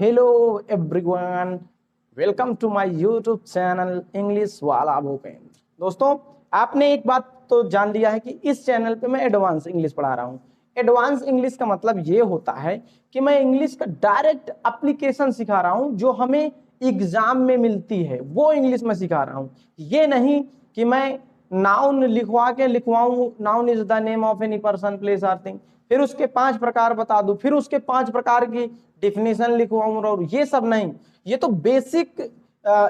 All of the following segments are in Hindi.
Hello everyone, welcome to my YouTube channel English वाला भूपेंद्र। दोस्तों, आपने एक बात तो जान लिया है कि इस चैनल पे मैं एडवांस इंग्लिश पढ़ा रहा हूँ। एडवांस इंग्लिश का मतलब ये होता है कि मैं इंग्लिश का डायरेक्ट एप्लीकेशन सिखा रहा हूँ, जो हमें एग्जाम में मिलती है वो इंग्लिश में सिखा रहा हूँ। ये नहीं कि मैं नाउन लिखवाऊं, noun is the name of any person place or thing, फिर उसके 5 प्रकार बता दूं, फिर उसके 5 प्रकार की डिफिनेशन लिखवाऊं, और ये सब नहीं। ये तो बेसिक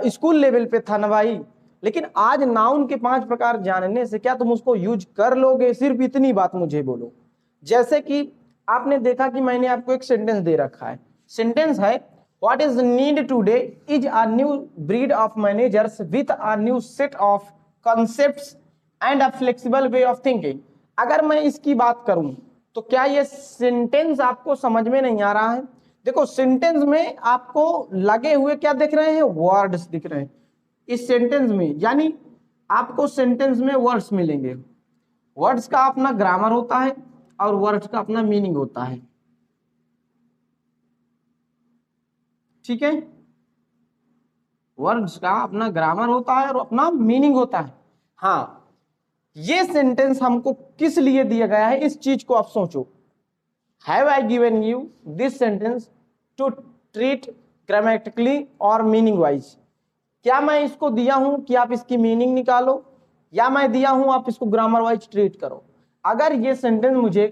स्कूल लेवल पे था ना भाई। लेकिन आज नाउन के 5 प्रकार जानने से क्या तुम उसको यूज कर लोगे? सिर्फ इतनी बात मुझे बोलो। जैसे कि आपने देखा कि मैंने आपको एक सेंटेंस दे रखा है। सेंटेंस है, what is need today is a new breed of managers with a new set of concepts and a flexible way of thinking. अगर मैं इसकी बात करूं तो क्या ये सेंटेंस आपको समझ में नहीं आ रहा है? देखो, सेंटेंस में आपको लगे हुए क्या दिख रहे हैं? वर्ड्स दिख रहे हैं इस सेंटेंस में। यानी आपको सेंटेंस में वर्ड्स मिलेंगे। वर्ड्स का अपना ग्रामर होता है और वर्ड्स का अपना मीनिंग होता है। ठीक है, वर्ड्स का अपना ग्रामर होता है और अपना मीनिंग होता है। हाँ, ये सेंटेंस हमको किस लिए दिया गया है, इस चीज को आप सोचो। Have I given you this sentence to treat grammatically और मीनिंग वाइज? क्या मैं इसको दिया हूं कि आप इसकी मीनिंग निकालो, या मैं दिया हूं आप इसको ग्रामर वाइज ट्रीट करो? अगर ये सेंटेंस मुझे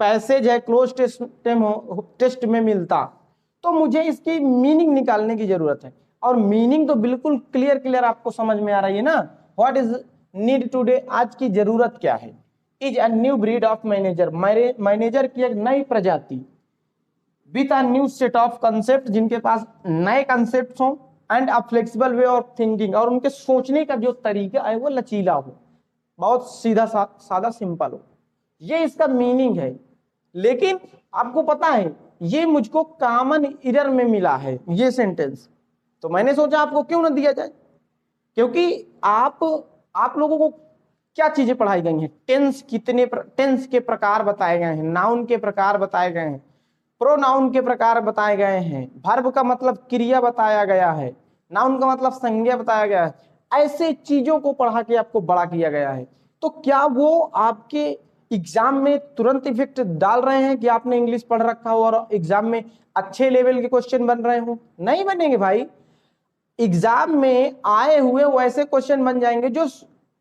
पैसेज है क्लोज टेस्ट में मिलता तो मुझे इसकी मीनिंग निकालने की जरूरत है। और मीनिंग तो बिल्कुल क्लियर आपको समझ में आ रही है ना। व्हाट इज नीड टुडे, आज की जरूरत क्या है? Is a new breed of manager, manager की एक नई प्रजाति, with a new set of concept, जिनके पास नए कंसेप्ट हो, and a flexible way of thinking, और उनके सोचने का जो तरीका है वो लचीला हो, बहुत सीधा सादा सिंपल हो। ये इसका मीनिंग है। लेकिन आपको पता है ये मुझको कॉमन एरर में मिला है ये सेंटेंस, तो मैंने सोचा आपको क्यों ना दिया जाए। क्योंकि आप लोगों को क्या चीजें पढ़ाई गई हैं? टेंस के प्रकार बताए गए हैं, नाउन के प्रकार बताए गए हैं, प्रोनाउन के प्रकार बताए गए हैं, वर्ब का मतलब क्रिया बताया गया है, नाउन का मतलब संज्ञा बताया गया है। ऐसे चीजों को पढ़ा के आपको बड़ा किया गया है। तो क्या वो आपके एग्जाम में तुरंत इफेक्ट डाल रहे हैं कि आपने इंग्लिश पढ़ रखा हो और एग्जाम में अच्छे लेवल के क्वेश्चन बन रहे हो? नहीं बनेंगे भाई। एग्जाम में आए हुए वैसे क्वेश्चन बन जाएंगे जो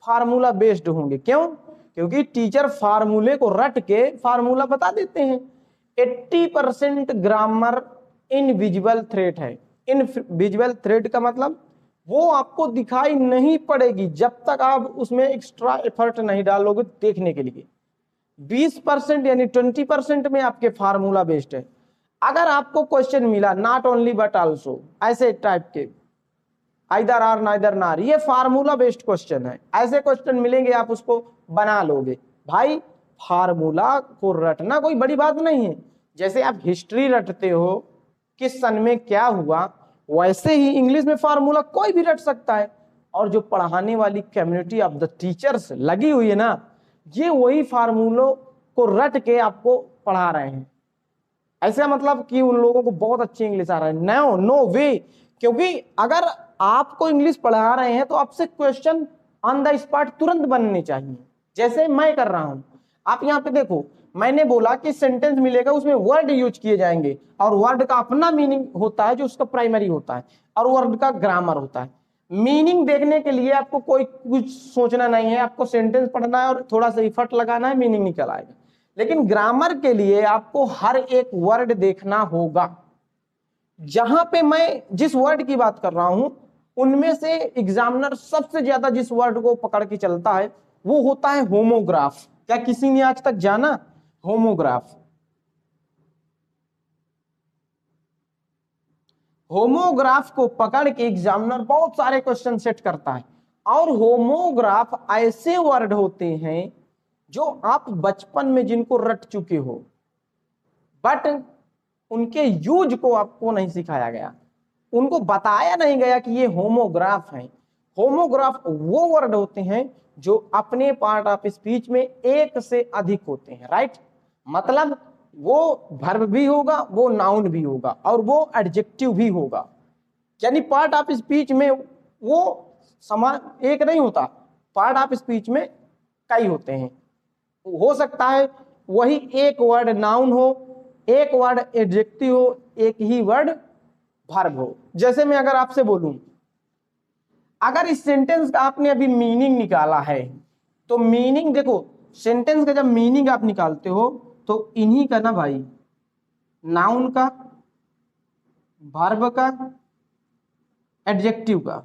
फार्मूला बेस्ड होंगे। क्यों? क्योंकि टीचर फार्मूले को रट के फार्मूला बता देते हैं। 80% ग्रामर इनविजिबल थ्रेट है। इनविजिबल थ्रेट का मतलब वो आपको दिखाई नहीं पड़ेगी जब तक आप उसमें एक्स्ट्रा एफर्ट नहीं डालोगे देखने के लिए। 20% यानी 20% में आपके फार्मूला बेस्ड है। अगर आपको क्वेश्चन मिला नॉट ओनली बट आल्सो, ऐसे टाइप के, आइदर आर नाइदर नार, ये फार्मूला बेस्ड क्वेश्चन है। ऐसे क्वेश्चन मिलेंगे आप उसको बना लोगे। भाई, फार्मूला को रटना कोई बड़ी बात नहीं है। जैसे आप हिस्ट्री रटते हो किस सन में क्या हुआ, वैसे ही इंग्लिश में फार्मूला कोई भी रट सकता है। और जो पढ़ाने वाली कम्युनिटी ऑफ द टीचर्स लगी हुई है ना, ये वही फार्मूलों को रट के आपको पढ़ा रहे हैं। ऐसा मतलब कि उन लोगों को बहुत अच्छी इंग्लिश आ रहा है? नो, नो वे। क्योंकि अगर आपको इंग्लिश पढ़ा रहे हैं तो आपसे क्वेश्चन ऑन द स्पॉट तुरंत बनने चाहिए, जैसे मैं कर रहा हूं। आप यहाँ पे देखो, मैंने बोला कि सेंटेंस मिलेगा उसमें वर्ड यूज किए जाएंगे, और वर्ड का अपना मीनिंग होता है जो उसका प्राइमरी होता है, और वर्ड का ग्रामर होता है। मीनिंग देखने के लिए आपको कोई कुछ सोचना नहीं है, आपको सेंटेंस पढ़ना है और थोड़ा सा इफर्ट लगाना है, मीनिंग निकल आएगा। लेकिन ग्रामर के लिए आपको हर एक वर्ड देखना होगा। जहां पे मैं जिस वर्ड की बात कर रहा हूं उनमें से एग्जामिनर सबसे ज्यादा जिस वर्ड को पकड़ के चलता है वो होता है होमोग्राफ। क्या किसी ने आज तक जाना होमोग्राफ? होमोग्राफ को पकड़ के एग्जामिनर बहुत सारे क्वेश्चन सेट करता है। और होमोग्राफ ऐसे वर्ड होते हैं जो आप बचपन में जिनको रट चुके हो, बट उनके यूज को आपको नहीं सिखाया गया, उनको बताया नहीं गया कि ये होमोग्राफ है। होमोग्राफ वो वर्ड होते हैं जो अपने पार्ट ऑफ स्पीच में एक से अधिक होते हैं, राइट? मतलब वो वर्ब भी होगा, वो नाउन भी होगा, और वो एडजेक्टिव भी होगा। यानी पार्ट ऑफ स्पीच में वो समान एक नहीं होता, पार्ट ऑफ स्पीच में कई होते हैं। हो सकता है वही एक वर्ड नाउन हो, एक वर्ड एडजेक्टिव हो, एक ही वर्ड वर्ब हो। जैसे मैं अगर आपसे बोलूं, अगर इस सेंटेंस का आपने अभी मीनिंग निकाला है, तो मीनिंग देखो, सेंटेंस का जब मीनिंग आप निकालते हो तो इन्हीं का ना भाई, नाउन का, वर्ब का, एडजेक्टिव का,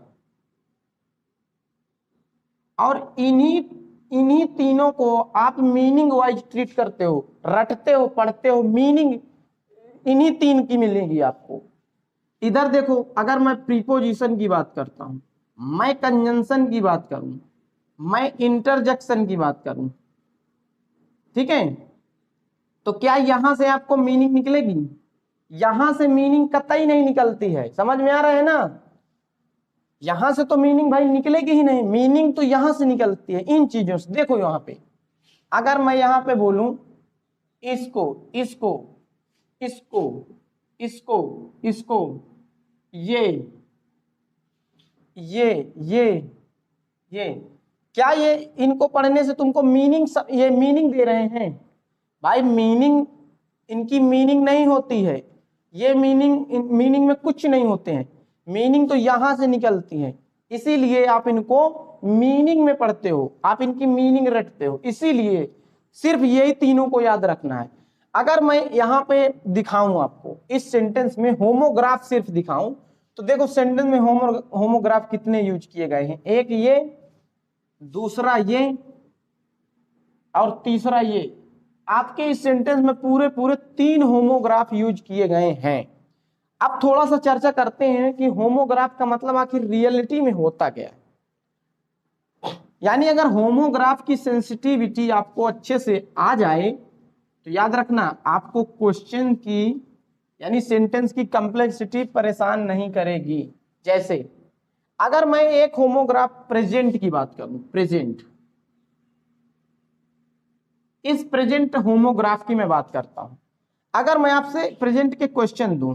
और इन्हीं तीनों को आप मीनिंग वाइज ट्रीट करते हो, रटते हो, पढ़ते हो। मीनिंग इन्हीं तीन की मिलेगी आपको। इधर देखो, अगर मैं प्रीपोजिशन की बात करता हूं, मैं कंजंक्शन की बात करूं, मैं इंटरजेक्शन की बात करूं, ठीक है, तो क्या यहां से आपको मीनिंग निकलेगी? यहां से मीनिंग कतई नहीं निकलती है। समझ में आ रहा है ना? यहां से तो मीनिंग भाई निकलेगी ही नहीं। मीनिंग तो यहां से निकलती है, इन चीजों से। देखो यहां पे, अगर मैं यहां पे बोलूं इसको, इसको, इसको, इसको, इसको, ये ये क्या ये इनको पढ़ने से तुमको मीनिंग, ये मीनिंग दे रहे हैं? भाई मीनिंग, इनकी मीनिंग नहीं होती है। ये मीनिंग में कुछ नहीं होते हैं। मीनिंग तो यहां से निकलती है, इसीलिए आप इनको मीनिंग में पढ़ते हो, आप इनकी मीनिंग रटते हो। इसीलिए सिर्फ यही तीनों को याद रखना है। अगर मैं यहां पे दिखाऊं आपको, इस सेंटेंस में होमोग्राफ सिर्फ दिखाऊं, तो देखो सेंटेंस में होमोग्राफ कितने यूज किए गए हैं। एक ये, दूसरा ये, और तीसरा ये। आपके इस सेंटेंस में पूरे पूरे 3 होमोग्राफ यूज किए गए हैं। अब थोड़ा सा चर्चा करते हैं कि होमोग्राफ का मतलब आखिर रियलिटी में होता क्या है। यानी अगर होमोग्राफ की सेंसिटिविटी आपको अच्छे से आ जाए, तो याद रखना आपको क्वेश्चन की, यानी सेंटेंस की कॉम्प्लेक्सिटी परेशान नहीं करेगी। जैसे अगर मैं एक होमोग्राफ प्रेजेंट की बात करूं, प्रेजेंट, इस प्रेजेंट होमोग्राफ की मैं बात करता हूं। अगर मैं आपसे प्रेजेंट के क्वेश्चन दूं,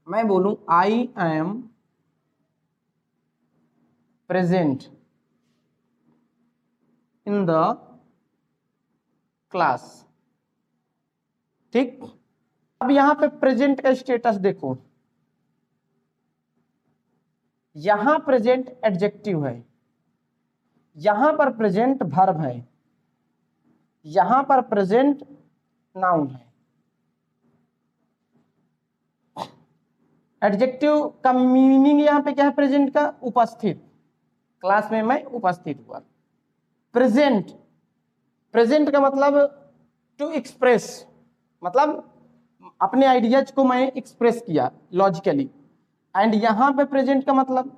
मैं बोलूं I am present in the class, ठीक। अब यहां पे प्रेजेंट का स्टेटस देखो, यहां प्रेजेंट एडजेक्टिव है, यहां पर प्रेजेंट वर्ब है, यहां पर प्रेजेंट नाउन है। एडजेक्टिव का मीनिंग यहां पे क्या है? प्रेजेंट का उपस्थित, क्लास में मैं उपस्थित हुआ। प्रेजेंट, प्रेजेंट का मतलब टू एक्सप्रेस, मतलब अपने आइडियाज को मैं एक्सप्रेस किया लॉजिकली। एंड यहां पे प्रेजेंट का मतलब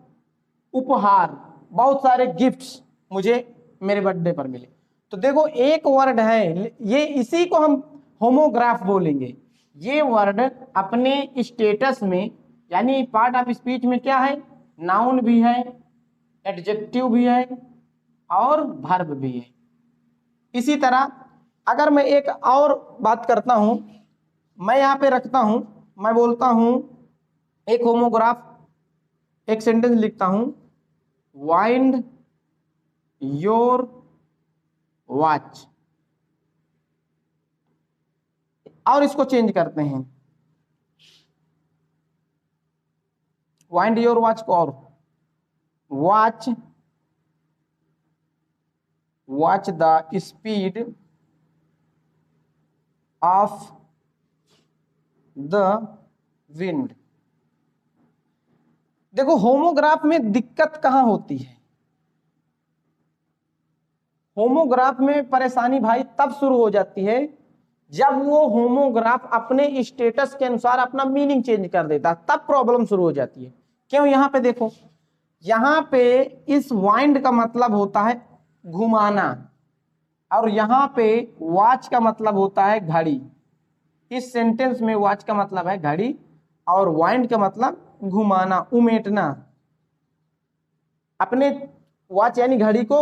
उपहार, बहुत सारे गिफ्ट्स मुझे मेरे बर्थडे पर मिले। तो देखो एक वर्ड है ये, इसी को हम होमोग्राफ बोलेंगे। ये वर्ड अपने स्टेटस में, यानी पार्ट ऑफ स्पीच में क्या है? नाउन भी है, एडजेक्टिव भी है, और वर्ब भी है। इसी तरह अगर मैं एक और बात करता हूं, मैं यहां पे रखता हूं, मैं बोलता हूं एक होमोग्राफ, एक सेंटेंस लिखता हूं, वाइंड योर वॉच, और इसको चेंज करते हैं, वाइंड योर वॉच को, और watch, watch the speed of the wind. देखो होमोग्राफ में दिक्कत कहां होती है? होमोग्राफ में परेशानी भाई तब शुरू हो जाती है जब वो होमोग्राफ अपने स्टेटस के अनुसार अपना मीनिंग चेंज कर देता, तब प्रॉब्लम शुरू हो जाती है। क्यों? यहां पे देखो, यहां पे इस वाइंड का मतलब होता है घुमाना, और यहां पे वॉच का मतलब होता है घड़ी। इस सेंटेंस में वॉच का मतलब है घड़ी, और वाइंड का मतलब घुमाना, उमेटना। अपने वॉच यानी घड़ी को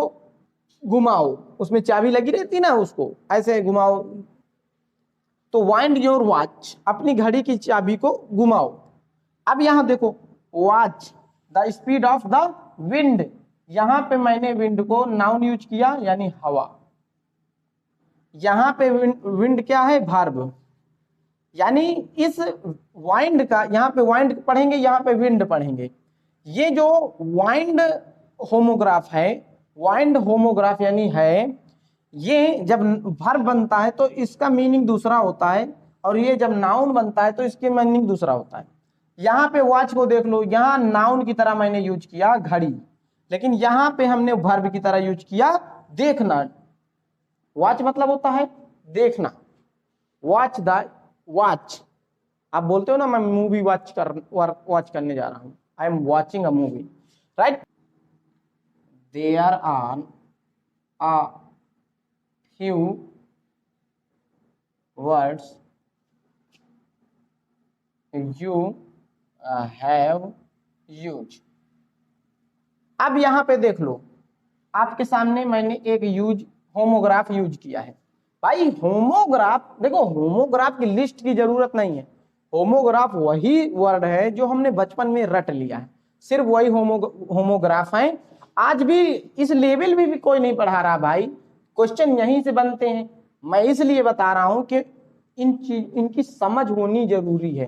घुमाओ, उसमें चाबी लगी रहती ना, उसको ऐसे घुमाओ। तो वाइंड योर वॉच, अपनी घड़ी की चाबी को घुमाओ। अब यहां देखो, watch the speed of the wind, यहां पे मैंने विंड को नाउन यूज किया यानी हवा, यहां पे विंड क्या है, वर्ब। यानी इस वाइंड का, यहां पे वाइंड पढ़ेंगे, यहां पे विंड पढ़ेंगे। ये जो वाइंड होमोग्राफ है, वाइंड होमोग्राफ यानी है, ये जब वर्ब बनता है तो इसका मीनिंग दूसरा होता है, और ये जब नाउन बनता है तो इसके मीनिंग दूसरा होता है। यहाँ पे वॉच को देख लो, यहाँ नाउन की तरह मैंने यूज किया घड़ी, लेकिन यहाँ पे हमने वर्ब की तरह यूज किया देखना। वॉच मतलब होता है देखना, वॉच द वॉच। आप बोलते हो ना मैं मूवी वॉच करने जा रहा हूं, I am watching a movie, right. There are a few words you have used। अब यहां पे देख लो, आपके सामने मैंने एक होमोग्राफ यूज किया है। भाई होमोग्राफ देखो, होमोग्राफ की लिस्ट की जरूरत नहीं है, होमोग्राफ वही वर्ड है जो हमने बचपन में रट लिया है, सिर्फ वही होमोग्राफ है। आज भी इस लेवल में भी कोई नहीं पढ़ा रहा भाई, क्वेश्चन यहीं से बनते हैं। मैं इसलिए बता रहा हूं कि इनकी समझ होनी जरूरी है।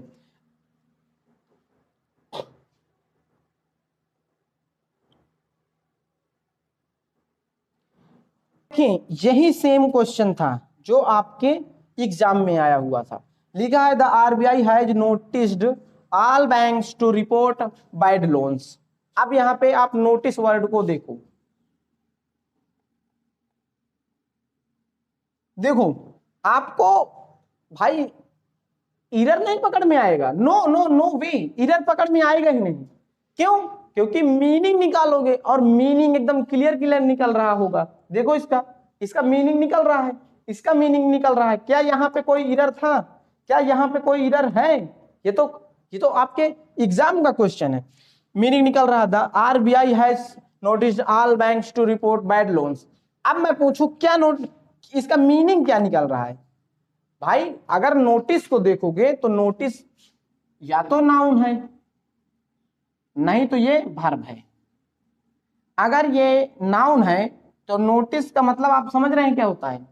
देखिए यही सेम क्वेश्चन था जो आपके एग्जाम में आया हुआ था। लिखा है the RBI has noticed all banks to report bad loans. अब यहां पे आप नोटिस वर्ड को देखो, देखो आपको भाई इरर नहीं पकड़ में आएगा, नो नो नो वे, इरर पकड़ में आएगा ही नहीं। क्यों? क्योंकि मीनिंग निकालोगे और मीनिंग एकदम क्लियर निकल रहा होगा। देखो इसका मीनिंग निकल रहा है, इसका मीनिंग निकल रहा है। क्या यहाँ पे कोई इरर था? क्या यहाँ पे कोई इरर है? ये तो आपके एग्जाम का क्वेश्चन है। मीनिंग निकल रहा था, RBI has noticed all banks to report bad loans. अब मैं पूछूं क्या इसका मीनिंग क्या निकल रहा है? भाई अगर नोटिस को देखोगे तो नोटिस या तो नाउन है, नहीं तो ये वर्ब है। अगर ये नाउन है तो नोटिस का मतलब आप समझ रहे हैं क्या होता है?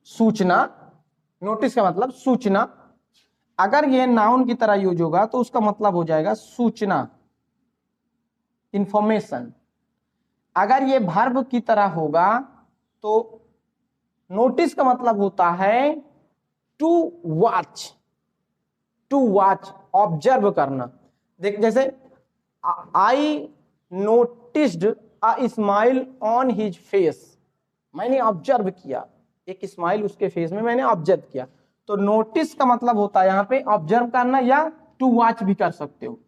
सूचना। नोटिस का मतलब सूचना। अगर ये नाउन की तरह यूज होगा तो उसका मतलब हो जाएगा सूचना, इंफॉर्मेशन। अगर ये वर्ब की तरह होगा तो नोटिस का मतलब होता है to watch, to watch observe करना। देख जैसे I noticed a smile on his face, मैंने ऑब्जर्व किया, एक स्माइल उसके फेस में मैंने ऑब्जर्व किया। तो नोटिस का मतलब होता है यहाँ पे ऑब्जर्व करना, या टू वॉच भी कर सकते हो।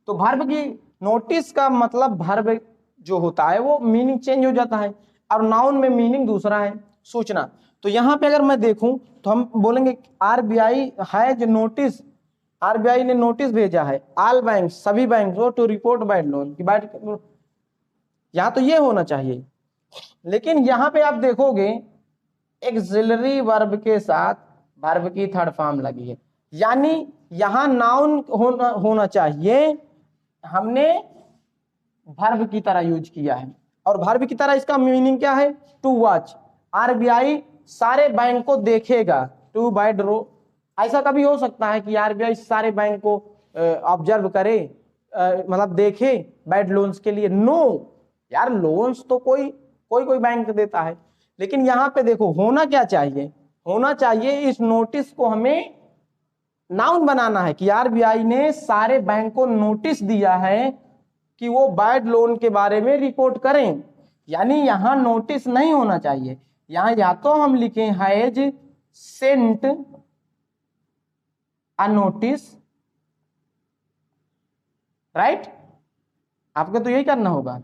तो वर्ब की नोटिस का मतलब वर्ब जो होता है वो मीनिंग चेंज हो जाता है, और नाउन में मीनिंग दूसरा है, सूचना। तो यहाँ पे अगर मैं देखूं तो हम बोलेंगे आरबीआई हैज नोटिस, आरबीआई ने नोटिस भेजा है ऑल बैंक, सभी बैंक को, टू रिपोर्ट बैड लोन की बात। यहां तो ये होना चाहिए, लेकिन यहां पे आप देखोगे एक्सिलरी वर्ब के साथ वर्ब की थर्ड फॉर्म लगी है, यानी यहां नाउन होना चाहिए, हमने वर्ब की तरह यूज किया है। और वर्ब की तरह इसका मीनिंग क्या है? To watch. आरबीआई सारे बैंक को देखेगा, टू बैड रो। ऐसा कभी हो सकता है कि आरबीआई सारे बैंक को ऑब्जर्व करे, मतलब देखे बैड लोन्स के लिए? नो यार, लोन्स तो कोई बैंक देता है। लेकिन यहाँ पे देखो होना क्या चाहिए, होना चाहिए इस नोटिस को हमें नाउन बनाना है कि आरबीआई ने सारे बैंक को नोटिस दिया है कि वो बैड लोन के बारे में रिपोर्ट करें। यानी यहां नोटिस नहीं होना चाहिए, यहां या तो हम लिखें has sent a notice, right. आपको तो यही करना होगा,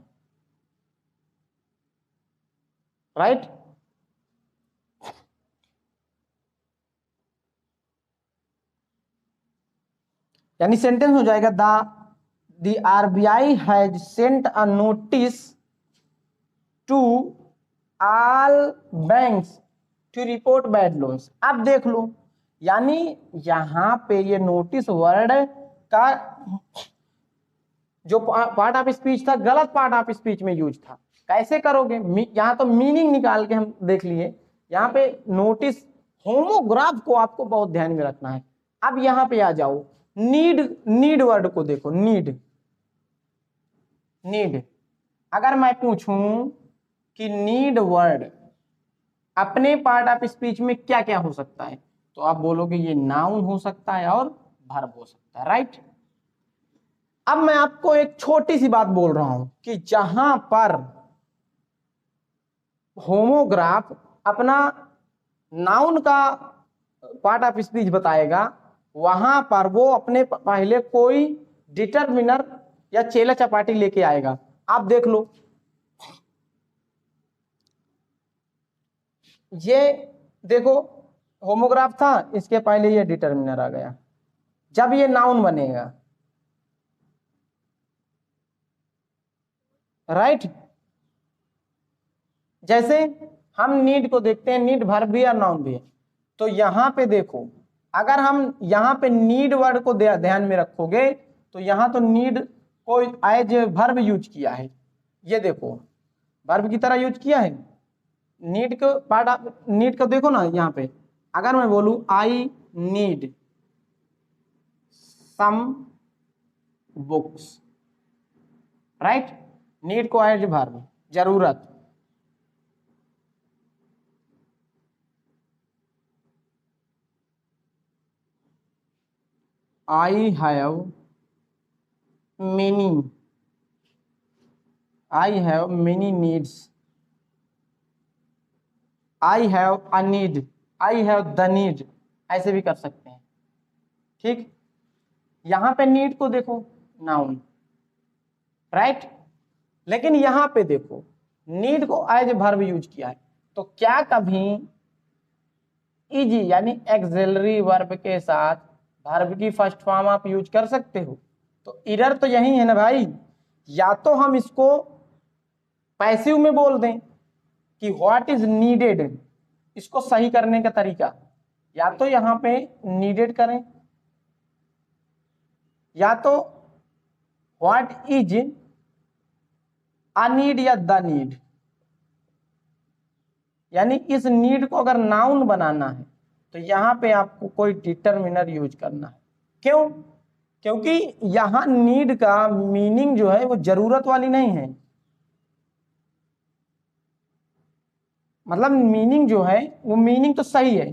राइट। यानी सेंटेंस हो जाएगा the RBI has sent a notice to all banks to report bad loans. अब देख लो, यानी यहां पे ये नोटिस वर्ड का जो पार्ट ऑफ स्पीच था गलत पार्ट ऑफ स्पीच में यूज था। कैसे करोगे, यहाँ तो मीनिंग निकाल के हम देख लिए, यहाँ पे नोटिस होमोग्राफ को आपको बहुत ध्यान में रखना है। अब यहाँ पे आ जाओ, नीड वर्ड को देखो, नीड अगर मैं पूछूं कि नीड वर्ड अपने पार्ट ऑफ स्पीच में क्या क्या हो सकता है, तो आप बोलोगे ये नाउन हो सकता है और वर्ब हो सकता है, राइट। अब मैं आपको एक छोटी सी बात बोल रहा हूं कि जहां पर होमोग्राफ अपना नाउन का पार्ट ऑफ स्पीच बताएगा, वहां पर वो अपने पहले कोई डिटरमिनर या चेला चपाटी लेके आएगा। आप देख लो, ये देखो होमोग्राफ था, इसके पहले ये डिटरमिनर आ गया। जब ये नाउन बनेगा, राइट, जैसे हम नीड को देखते हैं, नीड वर्ब भी और नाउन भी है। तो यहां पे देखो, अगर हम यहाँ पे नीड वर्ड को ध्यान में रखोगे तो यहाँ तो नीड को एज वर्ब यूज किया है, ये देखो वर्ब की तरह यूज किया है। नीड को पार्ट, नीड को देखो ना, यहाँ पे अगर मैं बोलूं I need some books, right, need को एज वर्ब, जरूरत। I have many needs, I have a need, I have the need, ऐसे भी कर सकते हैं, ठीक। यहां पे नीड को देखो नाउन, राइट, लेकिन यहां पे देखो नीड को एज वर्ब यूज किया है। तो क्या कभी इजी यानी एक्सिलरी वर्ब के साथ वर्ब की फर्स्ट फॉर्म आप यूज कर सकते हो? तो एरर तो यही है ना भाई, या तो हम इसको पैसिव में बोल दें कि व्हाट इज नीडेड, इसको सही करने का तरीका, या तो यहां पे नीडेड करें, या तो व्हाट इज अ नीड या द नीड, यानी इस नीड को अगर नाउन बनाना है तो यहां पे आपको कोई डिटरमिनर यूज करना है। क्यों? क्योंकि यहां नीड का मीनिंग जो है वो जरूरत वाली नहीं है, मतलब मीनिंग जो है वो मीनिंग तो सही है,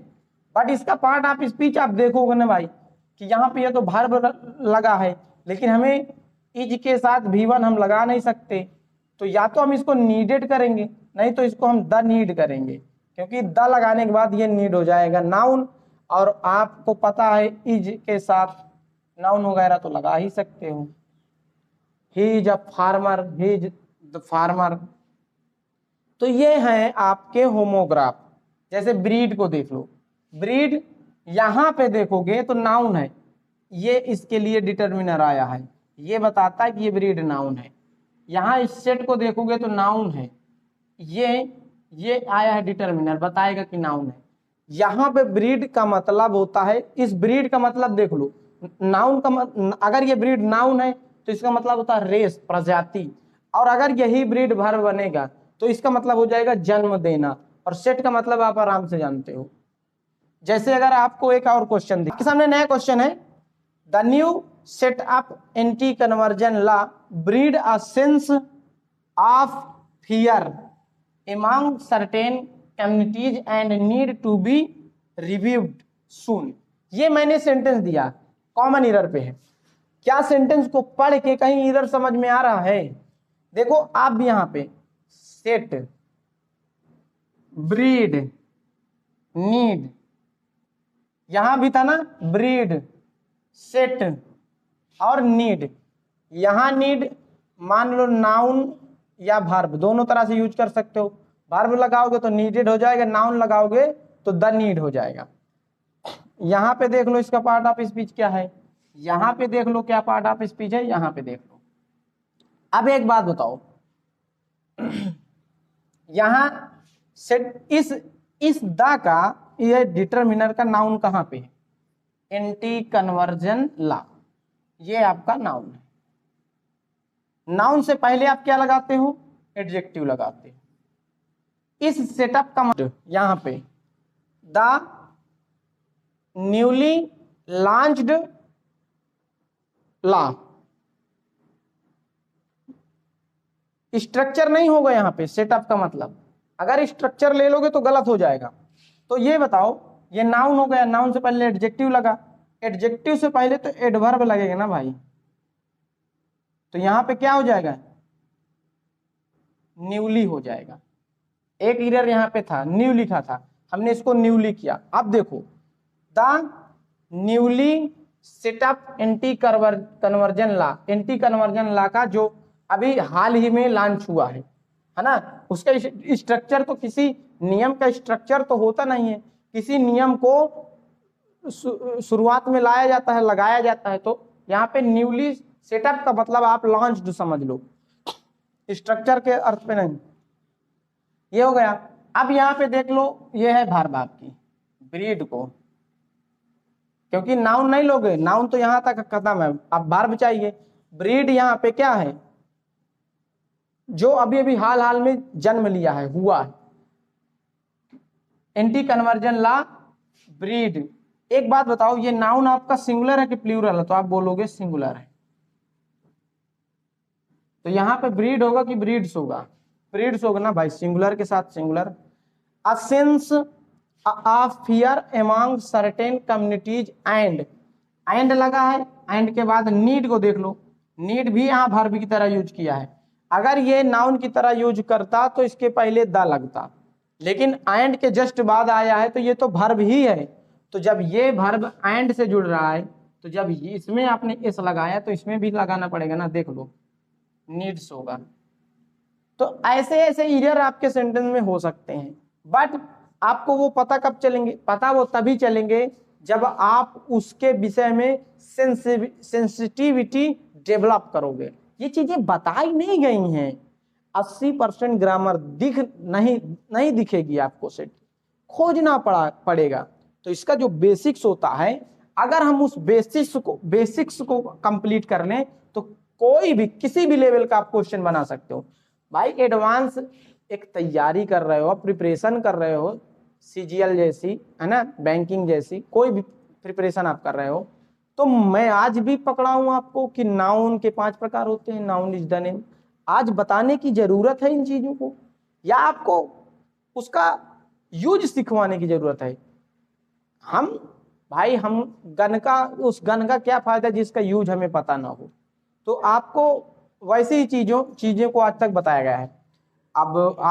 बट इसका पार्ट ऑफ स्पीच आप देखोगे ना भाई कि यहाँ पे ये तो वर्ब लगा है, लेकिन हमें इज के साथ V1 हम लगा नहीं सकते, तो या तो हम इसको नीडेड करेंगे, नहीं तो इसको हम द नीड करेंगे, क्योंकि द लगाने के बाद ये नीड हो जाएगा नाउन, और आपको पता है इज के साथ नाउन वगैरह तो लगा ही सकते हो। He is a farmer, he is the farmer. तो ये हैं आपके होमोग्राफ। जैसे ब्रीड को देख लो, ब्रीड यहां पे देखोगे तो नाउन है, ये इसके लिए डिटरमिनर आया है, ये बताता है कि ये ब्रीड नाउन है। यहाँ इस सेट को देखोगे तो नाउन है, ये आया है डिटरमिनर, बताएगा कि नाउन है। यहाँ पे ब्रीड का मतलब होता है, इस ब्रीड का मतलब देख लो, नाउन का अगर ये ब्रीड नाउन है तो इसका मतलब होता है रेस, प्रजाति, और अगर यही ब्रीड वर्ब बनेगा तो इसका मतलब हो जाएगा जन्म देना, और सेट का मतलब आप आराम से जानते हो। जैसे अगर आपको एक और क्वेश्चन आपके सामने नया क्वेश्चन है, the new set up anti conversion law breed a sense of fear among certain communities and need to be reviewed soon। ये मैंने सेंटेंस दिया, कॉमन एरर पे है। क्या सेंटेंस को पढ़ के कहीं एरर समझ में आ रहा है? देखो आप भी यहां पे सेट, ब्रीड, नीड, यहां भी था ना ब्रीड, सेट और नीड। यहां नीड मान लो नाउन या वर्ब दोनों तरह से यूज कर सकते हो, वर्ब लगाओगे तो नीडेड हो जाएगा, नाउन लगाओगे तो द नीड हो जाएगा। यहां पे देख लो इसका पार्ट ऑफ स्पीच क्या है, यहां पे देख लो क्या पार्ट ऑफ स्पीच है, यहां पे देख लो। अब एक बात बताओ, यहां सेट इस इस द का ये डिटरमिनर का नाउन कहाँ पे है? एंटी कन्वर्जन ला, ये आपका नाउन है। नाउन से पहले आप क्या लगाते हो? एडजेक्टिव लगाते हो। इस सेटअप का मतलब यहां पे the newly launched law, structure नहीं होगा यहां पे सेटअप का मतलब। अगर स्ट्रक्चर ले लोगे तो गलत हो जाएगा। तो ये बताओ, ये नाउन हो गया, नाउन से पहले एडजेक्टिव लगा, एडजेक्टिव से पहले तो एडवर्ब लगेगा ना भाई। तो यहां पे क्या हो जाएगा? न्यूली हो जाएगा। एक एरर यहां पे था, न्यू लिखा था, हमने इसको न्यूली किया। अब देखो, the newly setup anti conversion law, anti conversion law का जो अभी हाल ही में लॉन्च हुआ है ना, उसका स्ट्रक्चर तो किसी नियम का स्ट्रक्चर तो होता नहीं है, किसी नियम को शुरुआत में लाया जाता है, लगाया जाता है। तो यहाँ पे न्यूली सेटअप का मतलब आप लॉन्च्ड समझ लो, स्ट्रक्चर के अर्थ पे नहीं। ये हो गया। अब यहाँ पे देख लो, ये है वर्ब आपकी ब्रीड को, क्योंकि नाउन नहीं लोगे, नाउन तो यहाँ तक खत्म है, अब वर्ब चाहिए। ब्रीड यहाँ पे क्या है? जो अभी अभी हाल हाल में जन्म लिया है, हुआ है। एंटी कन्वर्जन ला ब्रीड। एक बात बताओ, ये नाउन आपका सिंगुलर है कि प्लूरल है? तो आप बोलोगे सिंगुलर है। तो यहाँ पे ब्रीड होगा कि ब्रीड्स होगा? ब्रीड्स होगा ना भाई, सिंगुलर के साथ singular. A sense of fear among certain communities and लगा है, एंड के बाद नीड को देख लो, नीड भी यहाँ वर्ब की तरह यूज किया है। अगर ये नाउन की तरह यूज करता तो इसके पहले द लगता, लेकिन एंड के जस्ट बाद आया है तो ये तो वर्ब ही है। तो जब ये वर्ब एंड से जुड़ रहा है, तो जब इसमें आपने एस लगाया तो इसमें भी लगाना पड़ेगा ना, देख लो नीड्स होगा। तो ऐसे ऐसे एरर आपके सेंटेंस में हो सकते हैं, बट आपको वो पता कब चलेंगे? पता वो तभी चलेंगे जब आप उसके विषय में सेंसिटिविटी डेवलप करोगे। ये चीजें बताई नहीं गई हैं। 80% ग्रामर नहीं दिखेगी आपको, सेट खोजना पड़ेगा। तो इसका जो बेसिक्स होता है, अगर हम उस बेसिक्स को कंप्लीट कर लें तो कोई भी किसी भी लेवल का आप क्वेश्चन बना सकते हो भाई। एडवांस एक तैयारी कर रहे हो, प्रिपरेशन कर रहे हो, सीजीएल जैसी है ना, बैंकिंग जैसी कोई भी प्रिपरेशन आप कर रहे हो, तो मैं आज भी पकड़ाऊं आपको कि नाउन के 5 प्रकार होते हैं, नाउन इज द नेम। आज बताने की जरूरत है इन चीजों को, या आपको उसका यूज सिखवाने की जरूरत है? हम उस गन का क्या फायदा जिसका यूज हमें पता ना हो? तो आपको वैसे ही चीजों को आज तक बताया गया है। अब आप